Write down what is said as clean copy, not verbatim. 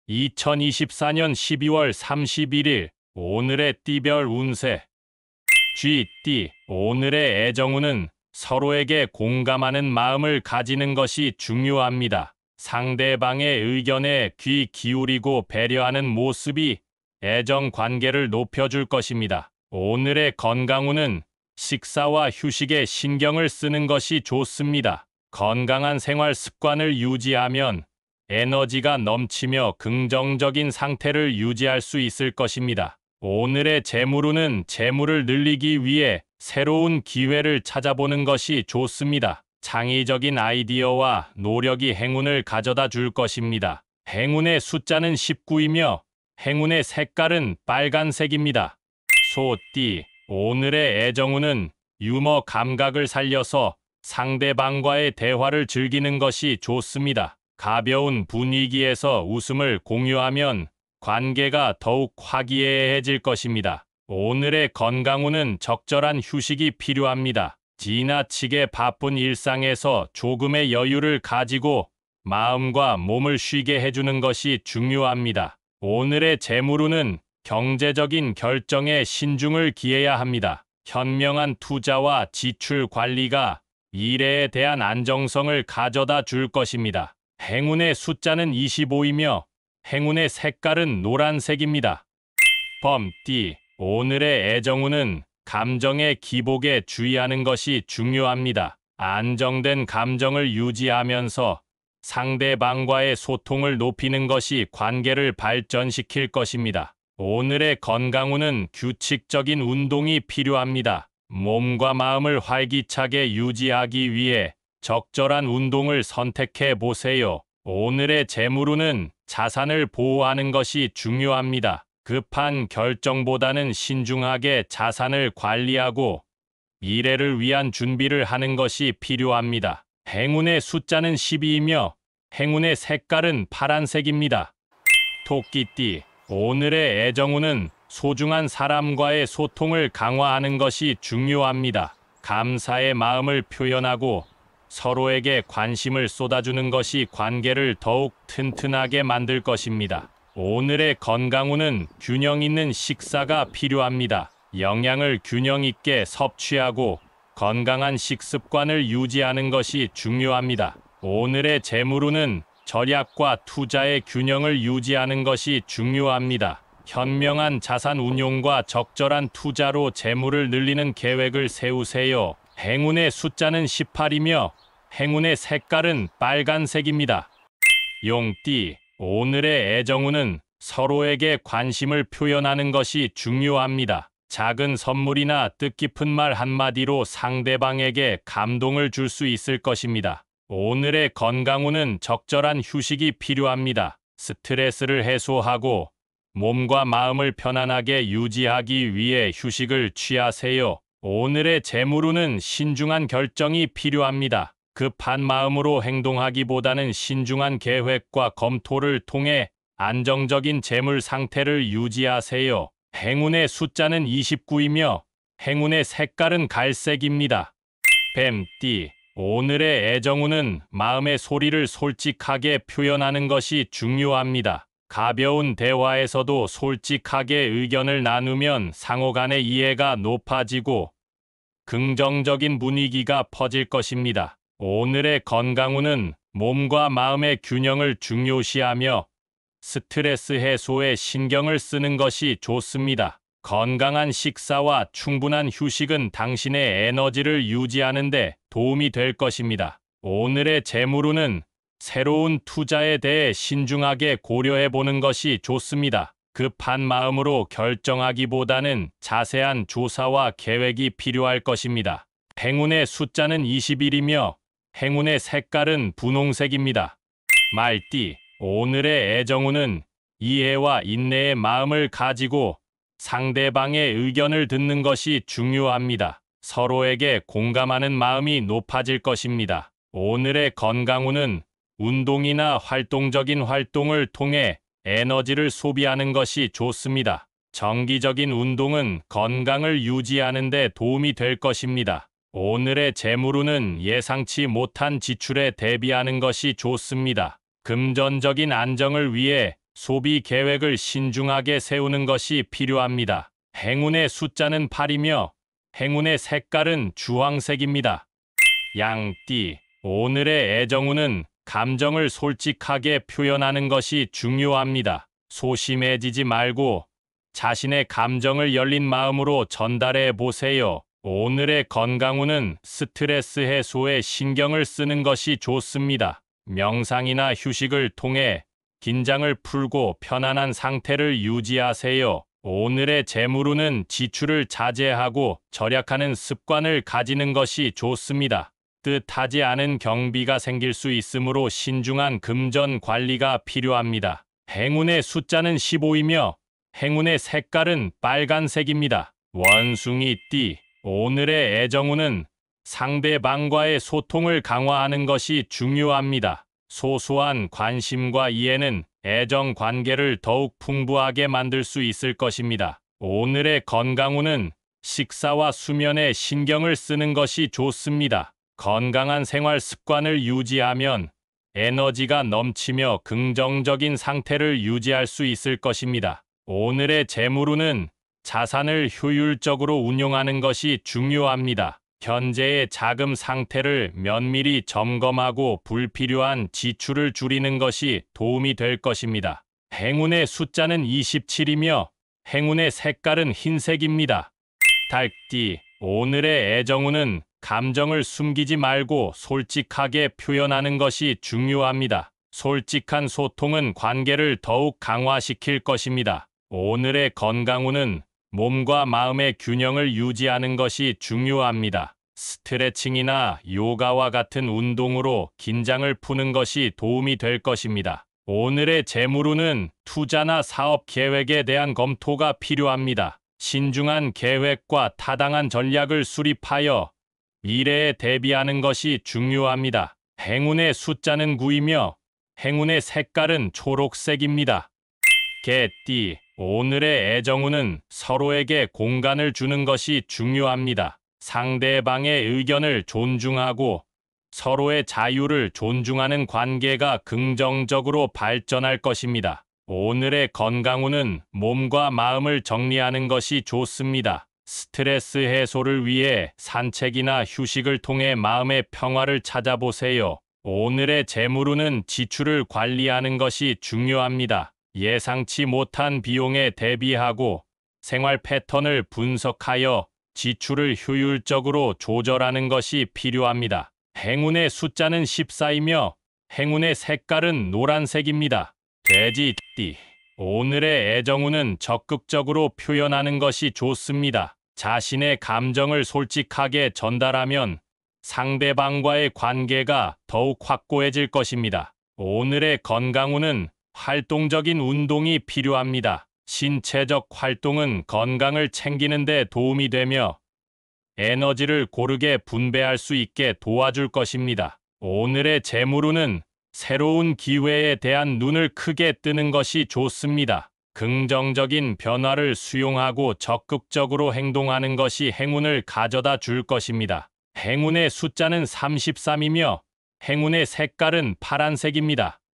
2024년 12월 31일 오늘의 띠별 운세. 쥐띠. 오늘의 애정운은 서로에게 공감하는 마음을 가지는 것이 중요합니다. 상대방의 의견에 귀 기울이고 배려하는 모습이 애정 관계를 높여줄 것입니다. 오늘의 건강운은 식사와 휴식에 신경을 쓰는 것이 좋습니다. 건강한 생활 습관을 유지하면 에너지가 넘치며 긍정적인 상태를 유지할 수 있을 것입니다. 오늘의 재물운은 재물을 늘리기 위해 새로운 기회를 찾아보는 것이 좋습니다. 창의적인 아이디어와 노력이 행운을 가져다 줄 것입니다. 행운의 숫자는 19이며 행운의 색깔은 빨간색입니다. 소띠. 오늘의 애정운은 유머 감각을 살려서 상대방과의 대화를 즐기는 것이 좋습니다. 가벼운 분위기에서 웃음을 공유하면 관계가 더욱 화기애애해질 것입니다. 오늘의 건강운은 적절한 휴식이 필요합니다. 지나치게 바쁜 일상에서 조금의 여유를 가지고 마음과 몸을 쉬게 해주는 것이 중요합니다. 오늘의 재물운은 경제적인 결정에 신중을 기해야 합니다. 현명한 투자와 지출 관리가 미래에 대한 안정성을 가져다 줄 것입니다. 행운의 숫자는 25이며 행운의 색깔은 노란색입니다. 범띠. 오늘의 애정운은 감정의 기복에 주의하는 것이 중요합니다. 안정된 감정을 유지하면서 상대방과의 소통을 높이는 것이 관계를 발전시킬 것입니다. 오늘의 건강운은 규칙적인 운동이 필요합니다. 몸과 마음을 활기차게 유지하기 위해 적절한 운동을 선택해 보세요. 오늘의 재물운은 자산을 보호하는 것이 중요합니다. 급한 결정보다는 신중하게 자산을 관리하고 미래를 위한 준비를 하는 것이 필요합니다. 행운의 숫자는 12이며 행운의 색깔은 파란색입니다. 토끼띠. 오늘의 애정운은 소중한 사람과의 소통을 강화하는 것이 중요합니다. 감사의 마음을 표현하고 서로에게 관심을 쏟아주는 것이 관계를 더욱 튼튼하게 만들 것입니다. 오늘의 건강운은 균형 있는 식사가 필요합니다. 영양을 균형 있게 섭취하고 건강한 식습관을 유지하는 것이 중요합니다. 오늘의 재물운은 절약과 투자의 균형을 유지하는 것이 중요합니다. 현명한 자산 운용과 적절한 투자로 재물을 늘리는 계획을 세우세요. 행운의 숫자는 18이며 행운의 색깔은 빨간색입니다. 용띠. 오늘의 애정운은 서로에게 관심을 표현하는 것이 중요합니다. 작은 선물이나 뜻깊은 말 한마디로 상대방에게 감동을 줄 수 있을 것입니다. 오늘의 건강운은 적절한 휴식이 필요합니다. 스트레스를 해소하고 몸과 마음을 편안하게 유지하기 위해 휴식을 취하세요. 오늘의 재물운은 신중한 결정이 필요합니다. 급한 마음으로 행동하기보다는 신중한 계획과 검토를 통해 안정적인 재물 상태를 유지하세요. 행운의 숫자는 29이며 행운의 색깔은 갈색입니다. 뱀띠. 오늘의 애정운은 마음의 소리를 솔직하게 표현하는 것이 중요합니다. 가벼운 대화에서도 솔직하게 의견을 나누면 상호 간의 이해가 높아지고 긍정적인 분위기가 퍼질 것입니다. 오늘의 건강운은 몸과 마음의 균형을 중요시하며 스트레스 해소에 신경을 쓰는 것이 좋습니다. 건강한 식사와 충분한 휴식은 당신의 에너지를 유지하는 데 도움이 될 것입니다. 오늘의 재물운은 새로운 투자에 대해 신중하게 고려해 보는 것이 좋습니다. 급한 마음으로 결정하기보다는 자세한 조사와 계획이 필요할 것입니다. 행운의 숫자는 21이며 행운의 색깔은 분홍색입니다. 말띠. 오늘의 애정운은 이해와 인내의 마음을 가지고 상대방의 의견을 듣는 것이 중요합니다. 서로에게 공감하는 마음이 높아질 것입니다. 오늘의 건강운은 운동이나 활동적인 활동을 통해 에너지를 소비하는 것이 좋습니다. 정기적인 운동은 건강을 유지하는 데 도움이 될 것입니다. 오늘의 재물운은 예상치 못한 지출에 대비하는 것이 좋습니다. 금전적인 안정을 위해 소비 계획을 신중하게 세우는 것이 필요합니다. 행운의 숫자는 8이며 행운의 색깔은 주황색입니다. 양띠, 오늘의 애정운은 감정을 솔직하게 표현하는 것이 중요합니다. 소심해지지 말고 자신의 감정을 열린 마음으로 전달해 보세요. 오늘의 건강운은 스트레스 해소에 신경을 쓰는 것이 좋습니다. 명상이나 휴식을 통해 긴장을 풀고 편안한 상태를 유지하세요. 오늘의 재물운은 지출을 자제하고 절약하는 습관을 가지는 것이 좋습니다. 뜻하지 않은 경비가 생길 수 있으므로 신중한 금전 관리가 필요합니다. 행운의 숫자는 15이며 행운의 색깔은 빨간색입니다. 원숭이띠, 오늘의 애정운은 상대방과의 소통을 강화하는 것이 중요합니다. 소소한 관심과 이해는 애정 관계를 더욱 풍부하게 만들 수 있을 것입니다. 오늘의 건강운은 식사와 수면에 신경을 쓰는 것이 좋습니다. 건강한 생활 습관을 유지하면 에너지가 넘치며 긍정적인 상태를 유지할 수 있을 것입니다. 오늘의 재물운은 자산을 효율적으로 운용하는 것이 중요합니다. 현재의 자금 상태를 면밀히 점검하고 불필요한 지출을 줄이는 것이 도움이 될 것입니다. 행운의 숫자는 27이며 행운의 색깔은 흰색입니다. 달띠, 오늘의 애정운은 감정을 숨기지 말고 솔직하게 표현하는 것이 중요합니다. 솔직한 소통은 관계를 더욱 강화시킬 것입니다. 오늘의 건강운은 몸과 마음의 균형을 유지하는 것이 중요합니다. 스트레칭이나 요가와 같은 운동으로 긴장을 푸는 것이 도움이 될 것입니다. 오늘의 재물운은 투자나 사업 계획에 대한 검토가 필요합니다. 신중한 계획과 타당한 전략을 수립하여 미래에 대비하는 것이 중요합니다. 행운의 숫자는 9이며 행운의 색깔은 초록색입니다. 개띠, 오늘의 애정운은 서로에게 공간을 주는 것이 중요합니다. 상대방의 의견을 존중하고 서로의 자유를 존중하는 관계가 긍정적으로 발전할 것입니다. 오늘의 건강운은 몸과 마음을 정리하는 것이 좋습니다. 스트레스 해소를 위해 산책이나 휴식을 통해 마음의 평화를 찾아보세요. 오늘의 재물운은 지출을 관리하는 것이 중요합니다. 예상치 못한 비용에 대비하고 생활 패턴을 분석하여 지출을 효율적으로 조절하는 것이 필요합니다. 행운의 숫자는 14이며 행운의 색깔은 노란색입니다. 돼지띠, 오늘의 애정운은 적극적으로 표현하는 것이 좋습니다. 자신의 감정을 솔직하게 전달하면 상대방과의 관계가 더욱 확고해질 것입니다. 오늘의 건강운은 활동적인 운동이 필요합니다. 신체적 활동은 건강을 챙기는 데 도움이 되며 에너지를 고르게 분배할 수 있게 도와줄 것입니다. 오늘의 재물운은 새로운 기회에 대한 눈을 크게 뜨는 것이 좋습니다. 긍정적인 변화를 수용하고 적극적으로 행동하는 것이 행운을 가져다 줄 것입니다. 행운의 숫자는 33이며 행운의 색깔은 파란색입니다.